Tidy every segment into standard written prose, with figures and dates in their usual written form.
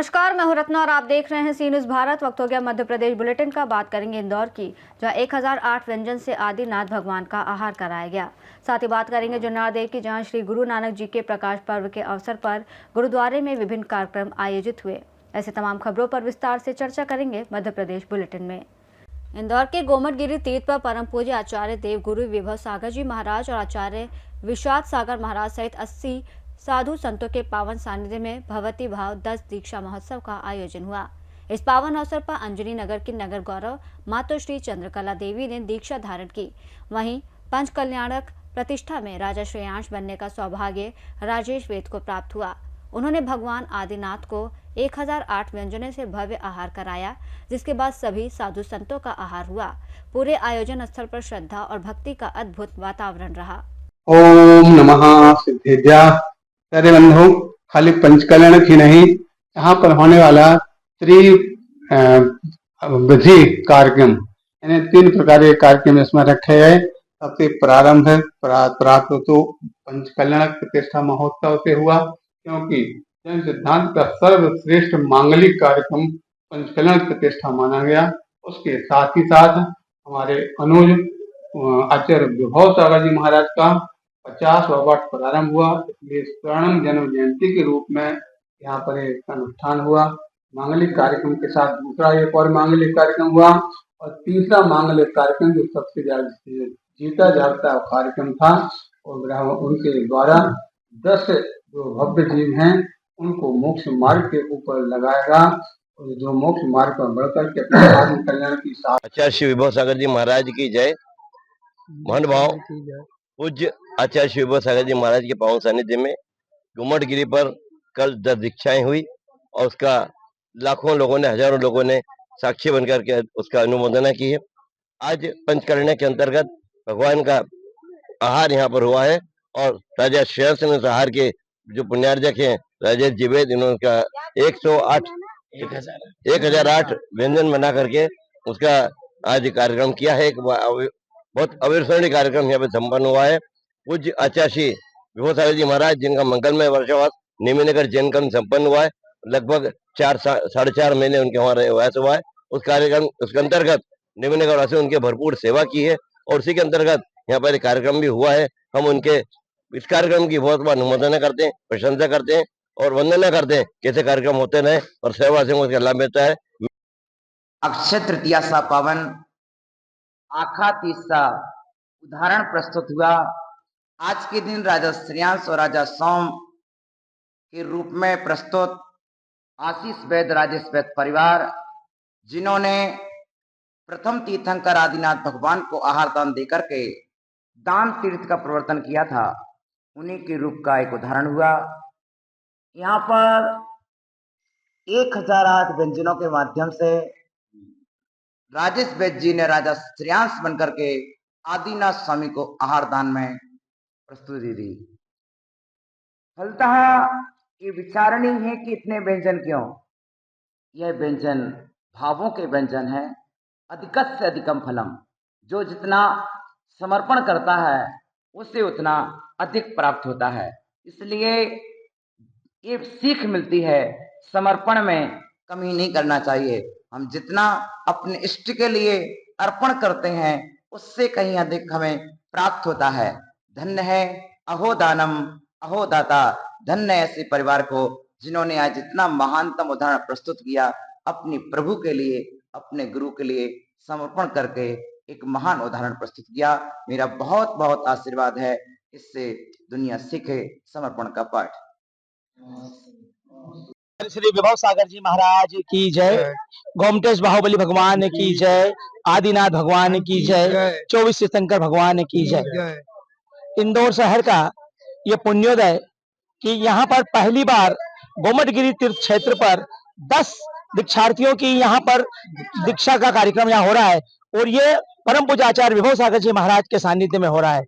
नमस्कार, मैं हूं रत्ना और आप देख रहे हैं सी न्यूज़ भारत। वक्त हो गया मध्य प्रदेश बुलेटिन का। बात करेंगे इंदौर की, जहां 1008 व्यंजन से आदिनाथ भगवान का आहार कराया गया। साथ ही बात करेंगे जुन्नार देव की, जहां श्री गुरु नानक जी के प्रकाश पर्व के अवसर पर गुरुद्वारे में विभिन्न कार्यक्रम आयोजित हुए। ऐसे तमाम खबरों पर विस्तार से चर्चा करेंगे मध्य प्रदेश बुलेटिन में। इंदौर के गोमटगिरी तीर्थ पर परम पूज्य आचार्य देव गुरु विभव सागर जी महाराज और आचार्य विश्वास सागर महाराज सहित 80 साधु संतों के पावन सानिध्य में भगवती भाव 10 दीक्षा महोत्सव का आयोजन हुआ। इस पावन अवसर पर अंजनी नगर की नगर गौरव मातोश्री चंद्रकला देवी ने दीक्षा धारण की। वहीं पंच कल्याणक प्रतिष्ठा में राजा श्रेयांश बनने का सौभाग्य राजेश वेद को प्राप्त हुआ। उन्होंने भगवान आदिनाथ को 1008 व्यंजनों से भव्य आहार कराया, जिसके बाद सभी साधु संतों का आहार हुआ। पूरे आयोजन स्थल पर श्रद्धा और भक्ति का अद्भुत वातावरण रहा। ओम नमः सिद्धेभ्या। प्यारे बंधु, खाली पंचकल्याणक ही नहीं, यहाँ पर होने वाला विधि कार्यक्रम यानी 3 प्रकार के कार्यक्रम इसमें रखे गए। सबसे प्रारंभ प्राप्त तो पंचकल्याणक प्रतिष्ठा महोत्सव से हुआ, क्योंकि जैन सिद्धांत का सर्वश्रेष्ठ मांगलिक कार्यक्रम पंचकल्याणक प्रतिष्ठा माना गया। उसके साथ ही साथ हमारे अनुज आचार्य विभव सागर जी महाराज का 50वां वर्ष प्रारंभ हुआ, इसलिए स्वर्णिम जन्म जयंती के रूप में यहाँ पर एक अनुष्ठान हुआ। मांगलिक कार्यक्रम के साथ दूसरा एक और मांगलिक कार्यक्रम हुआ, और तीसरा मांगलिक कार्यक्रम जो सबसे ज्यादा जीता जागता कार्यक्रम था, और उनके द्वारा 10 जो भव्य जीव हैं उनको मोक्ष मार्ग के ऊपर लगाएगा, और जो मोक्ष मार्ग पर बढ़कर के अपने आत्म कल्याण की साथ। आचार्य श्री विभव सागर जी महाराज की जय। महानुभाव पूज्य आचार्य श्री विभव सागर जी महाराज के पावन सानिध्य में गोमटगिरी पर कल 10 दीक्षाएं हुई, और उसका लाखों लोगों ने, हजारों लोगों ने साक्षी बनकर के उसका अनुमोदना की है। आज पंचकर्ण्य के अंतर्गत भगवान का आहार यहाँ पर हुआ है, और राजा श्रेयांश ने उस आहार के जो पुण्यार्जक हैं राजेश जीवेद, इन्होंने 1008 व्यंजन बना करके उसका आज कार्यक्रम किया है। एक बहुत अविस्मरणीय कार्यक्रम यहाँ पे संपन्न हुआ है। पूज्य आचार्य श्री विभव सागर जी महाराज, जिनका मंगलमय वर्षावास नेमिनगर जैन कर्म संपन्न हुआ है, लगभग 4-4.5 महीने उनके वहां वास हुआ है। उस कार्यक्रम उसके अंतर्गत नेमिनगर वासियों उनके भरपूर सेवा की है, और उसी के अंतर्गत यहाँ पर कार्यक्रम भी हुआ है। हम उनके इस कार्यक्रम की बहुत बार अनुमोदना करते हैं, प्रशंसा करते हैं और वंदना करते हैं। कैसे कार्यक्रम होते रहे और सेवासियों को उसका लाभ मिलता है। अक्षय तृतीया सा पावन आखा तीसा उदाहरण प्रस्तुत हुआ। आज के दिन राजा श्रेयांश और राजा सोम के रूप में प्रस्तुत आशीष वैद राजेश वैद परिवार, जिन्होंने प्रथम तीर्थंकर आदिनाथ भगवान को आहार दान देकर के दान तीर्थ का प्रवर्तन किया था, उन्हीं के रूप का एक उदाहरण हुआ। यहाँ पर 1008 व्यंजनों के माध्यम से राजेश वैद जी ने राजा श्रेयांश बनकर के आदिनाथ स्वामी को आहार दान में प्रस्तुति दी। फलतः ये विचारणीय है कि इतने व्यंजन क्यों। यह व्यंजन भावों के व्यंजन है। अधिकत से अधिकम फलम, जो जितना समर्पण करता है उससे उतना अधिक प्राप्त होता है। इसलिए ये सीख मिलती है, समर्पण में कमी नहीं करना चाहिए। हम जितना अपने इष्ट के लिए अर्पण करते हैं उससे कहीं अधिक हमें प्राप्त होता है। धन्य है अहो दानम अहो दाता। धन्य ऐसे परिवार को जिन्होंने आज इतना महानतम उदाहरण प्रस्तुत किया, अपनी प्रभु के लिए, अपने गुरु के लिए समर्पण करके एक महान उदाहरण प्रस्तुत किया। मेरा बहुत बहुत आशीर्वाद है, इससे दुनिया सीखे समर्पण का पाठ। श्री विभव सागर जी महाराज की जय। गोमटेश बाहुबली भगवान की जय। आदिनाथ भगवान की जय। 24 तीर्थंकर भगवान की जय। इंदौर शहर का ये पुण्योदय कि यहाँ पर पहली बार गोमटगिरी तीर्थ क्षेत्र पर 10 दीक्षार्थियों की यहाँ पर दीक्षा का कार्यक्रम यहाँ हो रहा है, और ये परम पूज्य आचार्य विभव सागर जी महाराज के सानिध्य में हो रहा है।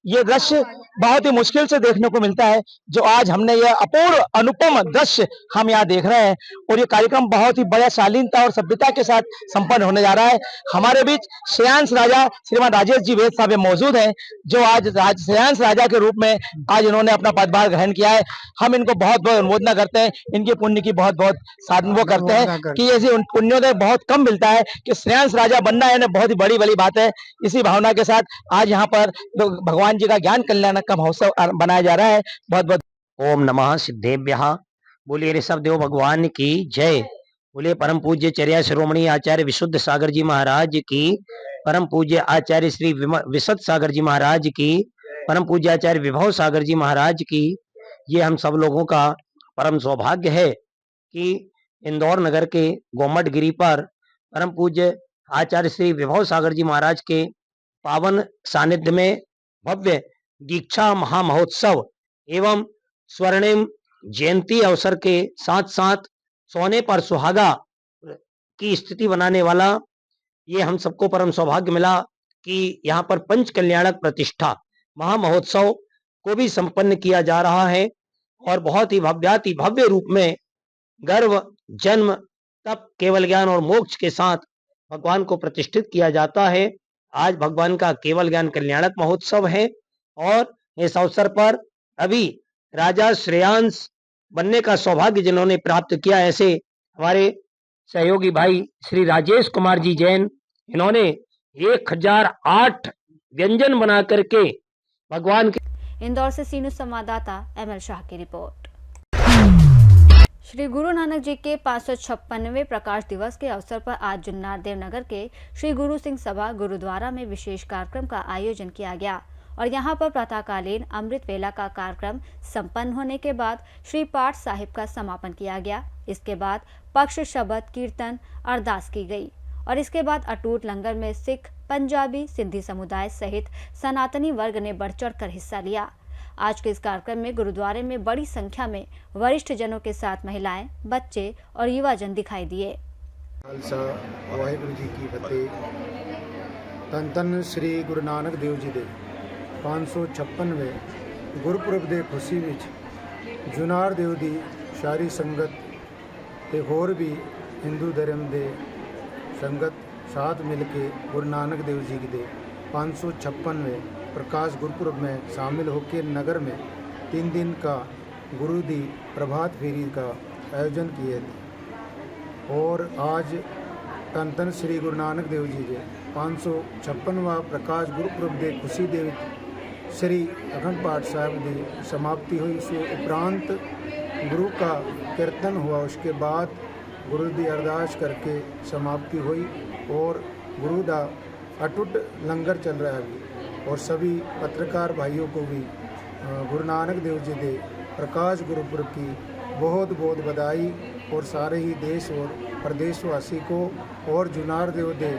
ये दृश्य बहुत ही मुश्किल से देखने को मिलता है, जो आज हमने यह अपूर्व अनुपम दृश्य हम यहाँ देख रहे हैं। और ये कार्यक्रम बहुत ही बड़ा शालीनता और सभ्यता के साथ संपन्न होने जा रहा है। हमारे बीच श्रेयांश राजा श्रीमान राजेश जी वेद साहब मौजूद हैं, जो आज श्रेयांश राजा के रूप में आज इन्होंने अपना पदभार ग्रहण किया है। हम इनको बहुत बहुत अनुमोदना करते हैं, इनके पुण्य की बहुत बहुत साधन वो करते हैं कि ऐसी पुण्योदय बहुत कम मिलता है कि श्रेयांश राजा बनना है बहुत ही बड़ी बात है। इसी भावना के साथ आज यहाँ पर भगवान जी का ज्ञान कल्याण का महोत्सव बनाया जा रहा है। बहुत बहुत ओम नमः सिद्धेभ्यः। बोलिए ऋषभ देव भगवान की जय। बोलिए परम पूज्य चर्या शिरोमणि आचार्य विशुद्ध सागर जी महाराज की, परम पूज्य आचार्य श्री विशुद्ध सागर जी महाराज की, परम पूज्य आचार्य विभव सागर जी महाराज की। ये हम सब लोगों का परम सौभाग्य है कि इंदौर नगर के गोमट गिरी पर परम पूज्य आचार्य श्री विभव सागर जी महाराज के पावन सानिध्य में भव्य दीक्षा महामहोत्सव एवं स्वर्णिम जयंती अवसर के साथ साथ सोने पर सुहागा की स्थिति बनाने वाला ये हम सबको परम सौभाग्य मिला कि यहाँ पर पंच कल्याणक प्रतिष्ठा महामहोत्सव को भी संपन्न किया जा रहा है। और बहुत ही भव्याति भव्य रूप में गर्व जन्म तप केवल ज्ञान और मोक्ष के साथ भगवान को प्रतिष्ठित किया जाता है। आज भगवान का केवल ज्ञान कल्याणक महोत्सव है और इस अवसर पर अभी राजा श्रेयांश बनने का सौभाग्य जिन्होंने प्राप्त किया, ऐसे हमारे सहयोगी भाई श्री राजेश कुमार जी जैन, इन्होंने 1008 व्यंजन बना करके भगवान के। इंदौर से सीनू संवाददाता ML शाह की रिपोर्ट। श्री गुरु नानक जी के 556वें प्रकाश दिवस के अवसर पर आज जुन्नार देव नगर के श्री गुरु सिंह सभा गुरुद्वारा में विशेष कार्यक्रम का आयोजन किया गया और यहां पर प्रातःकालीन अमृत वेला का कार्यक्रम संपन्न होने के बाद श्री पाठ साहिब का समापन किया गया। इसके बाद पक्ष शब्द कीर्तन अरदास की गई और इसके बाद अटूट लंगर में सिख पंजाबी सिंधी समुदाय सहित सनातनी वर्ग ने बढ़ चढ़ कर हिस्सा लिया। आज के इस कार्यक्रम में गुरुद्वारे में बड़ी संख्या में वरिष्ठ जनों के साथ महिलाएं, बच्चे और युवा जन दिखाई दिए। खालसा वाहिगुरु जी की फतेह। धन धन श्री गुरु नानक देव जी के 556वें गुरपुरब के खुशी विच जुनार देव की सारी संगत ते होर भी हिंदू धर्म के संगत साथ मिल के गुरु नानक देव जी के 556वें प्रकाश गुरुपुरब में शामिल होकर नगर में 3 दिन का गुरु दी प्रभात फेरी का आयोजन किए थे। और आज धन धन श्री गुरु नानक देव जी के 556वां प्रकाश गुरुपुरब के खुशी दे श्री अखंड पाठ साहब की समाप्ति हुई। उस उपरांत गुरु का कीर्तन हुआ, उसके बाद गुरु की अरदास करके समाप्ति हुई और गुरु का अटूट लंगर चल रहा है। और सभी पत्रकार भाइयों को भी गुरु नानक देव जी के प्रकाश गुरुपुरब की बहुत बहुत बधाई और सारे ही देश और प्रदेशवासी को और जुनार देव के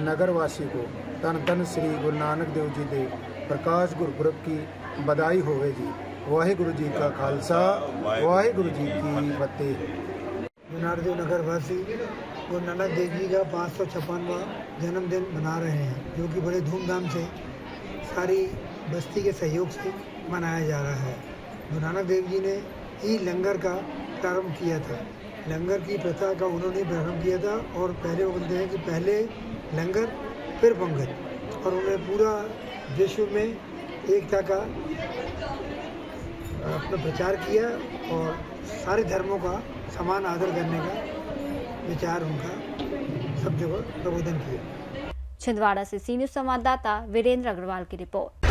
नगरवासी को धन धन श्री गुरु नानक देव जी के प्रकाश गुरुपुरब की बधाई होवे जी। वाहिगुरु जी का खालसा, वाहिगुरु जी की फतेह। जुनार देव नगरवासी गुरु नानक देव जी का 556वां जन्मदिन मना रहे हैं, जो कि बड़े धूमधाम से सारी बस्ती के सहयोग से मनाया जा रहा है। गुरु नानक देव जी ने ही लंगर का प्रारंभ किया था, लंगर की प्रथा का उन्होंने प्रारंभ किया था और पहले वो बोलते हैं कि पहले लंगर फिर पंगत, और उन्होंने पूरा विश्व में एकता का अपना प्रचार किया और सारे धर्मों का समान आदर करने का विचार उनका सब जगह प्रबोधन किया। छिंदवाड़ा से सी न्यूज संवाददाता वीरेंद्र अग्रवाल की रिपोर्ट।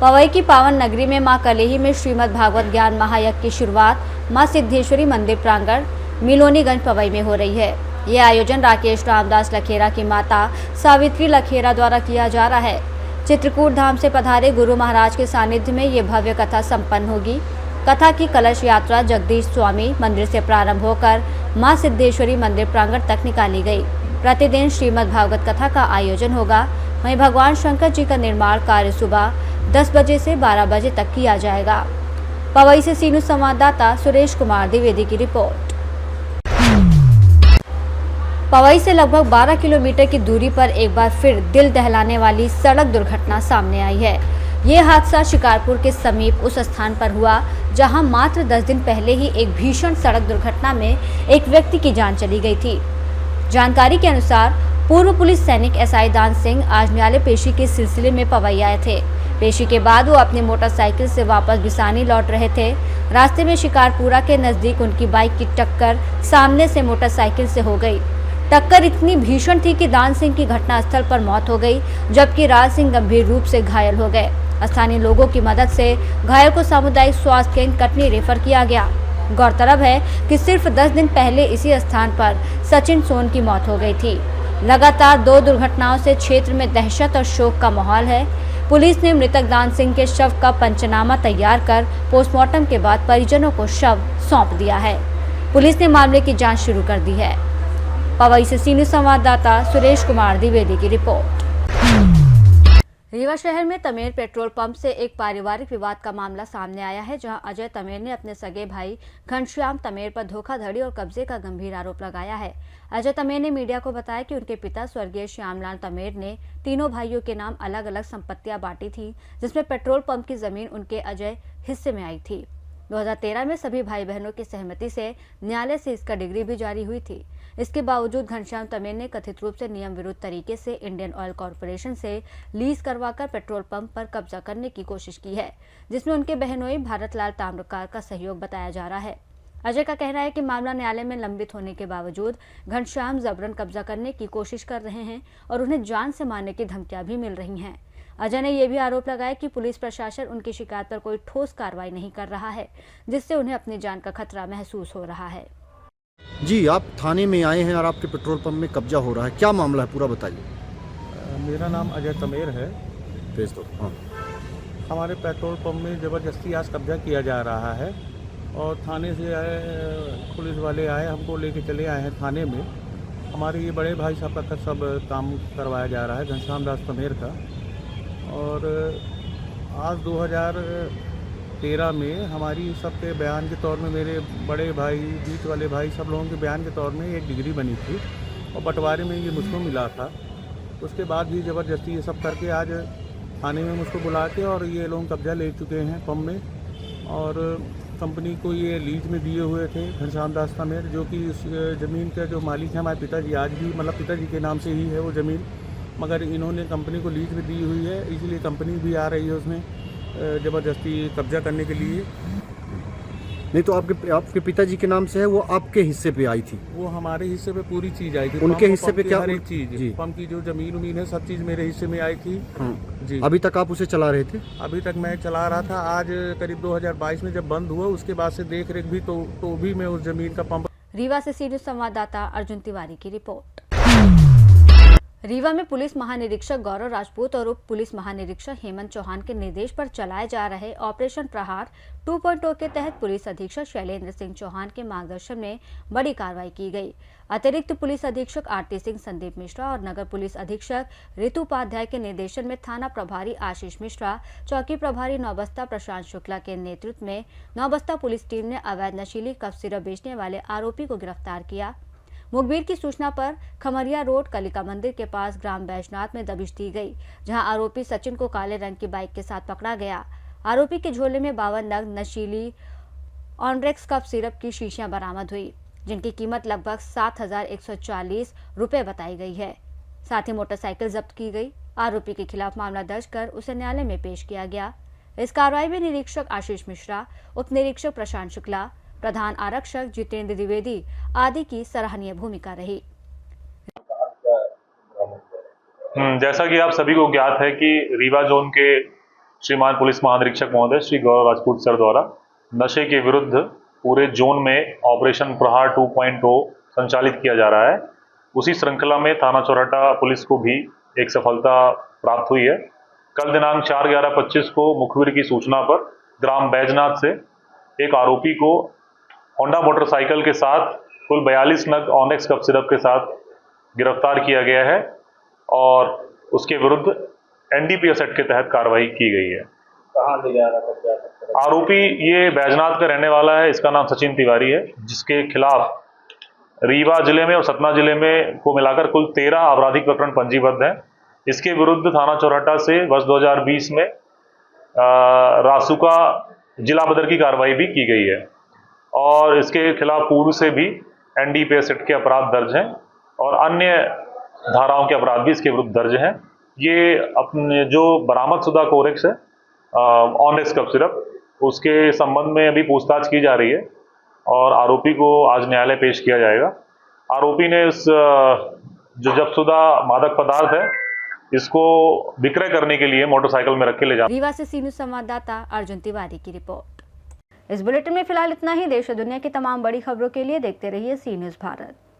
पवई की पावन नगरी में मां कलेही में श्रीमद् भागवत ज्ञान महायज्ञ की शुरुआत मां सिद्धेश्वरी मंदिर प्रांगण मिलोनीगंज पवई में हो रही है। यह आयोजन राकेश रामदास लखेरा की माता सावित्री लखेरा द्वारा किया जा रहा है। चित्रकूट धाम से पधारे गुरु महाराज के सानिध्य में ये भव्य कथा संपन्न होगी। कथा की कलश यात्रा जगदीश स्वामी मंदिर से प्रारंभ होकर मां सिद्धेश्वरी मंदिर प्रांगण तक निकाली गई। प्रतिदिन श्रीमद् भागवत कथा का आयोजन होगा। वहीं भगवान शंकर जी का निर्माण कार्य सुबह 10 बजे से 12 बजे तक किया जाएगा। पवई से सी न्यूज संवाददाता सुरेश कुमार द्विवेदी की रिपोर्ट। पवई से लगभग 12 किलोमीटर की दूरी पर एक बार फिर दिल दहलाने वाली सड़क दुर्घटना सामने आई है। ये हादसा शिकारपुर के समीप उस स्थान पर हुआ जहां मात्र 10 दिन पहले ही एक भीषण सड़क दुर्घटना में एक व्यक्ति की जान चली गई थी। जानकारी के अनुसार पूर्व पुलिस सैनिक एसआई दान सिंह आज न्यायालय पेशी के सिलसिले में पवई आए थे। पेशी के बाद वो अपनी मोटरसाइकिल से वापस बिसानी लौट रहे थे। रास्ते में शिकारपुरा के नजदीक उनकी बाइक की टक्कर सामने से मोटरसाइकिल से हो गई। टक्कर इतनी भीषण थी कि दान सिंह की घटनास्थल पर मौत हो गई, जबकि राज सिंह गंभीर रूप से घायल हो गए। स्थानीय लोगों की मदद से घायल को सामुदायिक स्वास्थ्य केंद्र कटनी रेफर किया गया। गौरतलब है कि सिर्फ 10 दिन पहले इसी स्थान पर सचिन सोन की मौत हो गई थी। लगातार 2 दुर्घटनाओं से क्षेत्र में दहशत और शोक का माहौल है। पुलिस ने मृतक दान सिंह के शव का पंचनामा तैयार कर पोस्टमार्टम के बाद परिजनों को शव सौंप दिया है। पुलिस ने मामले की जांच शुरू कर दी है। पवई से सी न्यूज़ संवाददाता सुरेश कुमार द्विवेदी की रिपोर्ट। रीवा शहर में तमेर पेट्रोल पंप से एक पारिवारिक विवाद का मामला सामने आया है, जहां अजय तमेर ने अपने सगे भाई घनश्याम तमेर पर धोखाधड़ी और कब्जे का गंभीर आरोप लगाया है। अजय तमेर ने मीडिया को बताया कि उनके पिता स्वर्गीय श्यामलाल तमेर ने तीनों भाइयों के नाम अलग अलग संपत्तियां बांटी थी, जिसमें पेट्रोल पंप की जमीन उनके अजय हिस्से में आई थी। 2013 में सभी भाई बहनों की सहमति से न्यायालय से इसका डिग्री भी जारी हुई थी। इसके बावजूद घनश्याम तमेर ने कथित रूप से नियम विरुद्ध तरीके से इंडियन ऑयल कॉरपोरेशन से लीज करवाकर पेट्रोल पंप पर कब्जा करने की कोशिश की है, जिसमें उनके बहनोई भारतलाल ताम्रकार का सहयोग बताया जा रहा है। अजय का कहना है कि मामला न्यायालय में लंबित होने के बावजूद घनश्याम जबरन कब्जा करने की कोशिश कर रहे हैं और उन्हें जान से मारने की धमकियां भी मिल रही हैं। अजय ने यह भी आरोप लगाया कि पुलिस प्रशासन उनकी शिकायत पर कोई ठोस कार्रवाई नहीं कर रहा है, जिससे उन्हें अपनी जान का खतरा महसूस हो रहा है। जी, आप थाने में आए हैं और आपके पेट्रोल पंप में कब्जा हो रहा है, क्या मामला है पूरा बताइए। मेरा नाम अजय तमेर है। भेज दो। हाँ। हमारे पेट्रोल पंप में ज़बरदस्ती आज कब्जा किया जा रहा है और थाने से आए पुलिस वाले आए, हमको लेके चले आए हैं थाने में। हमारे ये बड़े भाई साहब का सब काम करवाया जा रहा है, घनश्याम दास तमेर का। और आज 2013 में हमारी सबके बयान के तौर में, मेरे बड़े भाई, बीच वाले भाई, सब लोगों के बयान के तौर में एक डिग्री बनी थी और बंटवारे में ये मुझको मिला था। उसके बाद भी ज़बरदस्ती ये सब करके आज थाने में मुझको बुला के और ये लोग कब्जा ले चुके हैं पंप में। और कंपनी को ये लीज में दिए हुए थे घनश्याम दास तमेर, जो कि उस ज़मीन का जो मालिक है हमारे पिताजी, आज भी मतलब पिताजी के नाम से ही है वो ज़मीन, मगर इन्होंने कंपनी को लीज में दी हुई है, इसलिए कंपनी भी आ रही है उसमें ज़बरदस्ती कब्जा करने के लिए। नहीं तो आपके पिताजी के नाम से है, वो आपके हिस्से पे आई थी? वो हमारे हिस्से पे पूरी चीज़ आई थी। उनके हिस्से पे क्या? हर एक चीज़, पंप की जो ज़मीन उमीन है सब चीज़ मेरे हिस्से में आई थी। हाँ। जी। अभी तक आप उसे चला रहे थे? अभी तक मैं चला रहा था। आज करीब 2022 में जब बंद हुआ, उसके बाद से देख रेख भी तो भी मैं उस ज़मीन का पंप। रीवा से सी न्यूज़ संवाददाता अर्जुन तिवारी की रिपोर्ट। रीवा में पुलिस महानिरीक्षक गौरव राजपूत और उप पुलिस महानिरीक्षक हेमंत चौहान के निर्देश पर चलाए जा रहे ऑपरेशन प्रहार 2.0 के तहत पुलिस अधीक्षक शैलेंद्र सिंह चौहान के मार्गदर्शन में बड़ी कार्रवाई की गई। अतिरिक्त पुलिस अधीक्षक आरती सिंह, संदीप मिश्रा और नगर पुलिस अधीक्षक ऋतु उपाध्याय के निर्देशन में थाना प्रभारी आशीष मिश्रा, चौकी प्रभारी नौबस्ता प्रशांत शुक्ला के नेतृत्व में नौबस्ता पुलिस टीम ने अवैध नशीली कफ सिरप बेचने वाले आरोपी को गिरफ्तार किया। मुखबिर की सूचना पर खमरिया रोड कलिका मंदिर के पास ग्राम बैजनाथ में दबिश दी गई, जहां आरोपी सचिन को काले रंग की बाइक के साथ पकड़ा गया। आरोपी के झोले में 52 नग नशीली ऑनरेक्स कफ सिरप की शीशियां बरामद हुई, जिनकी कीमत लगभग 7,140 रुपए बताई गई है। साथ ही मोटरसाइकिल जब्त की गई। आरोपी के खिलाफ मामला दर्ज कर उसे न्यायालय में पेश किया गया। इस कार्रवाई में निरीक्षक आशीष मिश्रा, उप निरीक्षक प्रशांत शुक्ला, प्रधान आरक्षक जितेंद्र द्विवेदी आदि की सराहनीय भूमिका रही। जैसा कि आप सभी को ज्ञात है कि रीवा जोन के श्रीमान पुलिस महानिरीक्षक महोदय श्री गौरव राजपूत सर द्वारा नशे के विरुद्ध पूरे जोन में ऑपरेशन प्रहार 2.0 संचालित किया जा रहा है। उसी श्रृंखला में थाना चौराटा पुलिस को भी एक सफलता प्राप्त हुई है। कल दिनांक 4/11/25 को मुखबिर की सूचना पर ग्राम बैजनाथ से एक आरोपी को होंडा मोटरसाइकिल के साथ कुल 42 नग ऑनेक्स कफ सिरप के साथ गिरफ्तार किया गया है और उसके विरुद्ध एनडीपीएस एक्ट के तहत कार्रवाई की गई है। कहाँ ले जा रहा था? आरोपी ये बैजनाथ का रहने वाला है, इसका नाम सचिन तिवारी है, जिसके खिलाफ रीवा जिले में और सतना जिले में को मिलाकर कुल 13 आपराधिक प्रकरण पंजीबद्ध हैं। इसके विरुद्ध थाना चौराटा से वर्ष 2020 में रासुका जिला बदर की कार्रवाई भी की गई है और इसके खिलाफ पूर्व से भी NDPS एक्ट के अपराध दर्ज हैं और अन्य धाराओं के अपराध भी इसके विरुद्ध दर्ज हैं। ये अपने जो बरामद शुदा कोरेक्स है ऑनेस्ट कफ सिरप, उसके संबंध में अभी पूछताछ की जा रही है और आरोपी को आज न्यायालय पेश किया जाएगा। आरोपी ने इस जो जब्तशुदा मादक पदार्थ है इसको विक्रय करने के लिए मोटरसाइकिल में रख के ले जा। रीवा से सी न्यूज़ संवाददाता अर्जुन तिवारी की रिपोर्ट। इस बुलेटिन में फिलहाल इतना ही। देश और दुनिया की तमाम बड़ी खबरों के लिए देखते रहिए सी न्यूज़ भारत।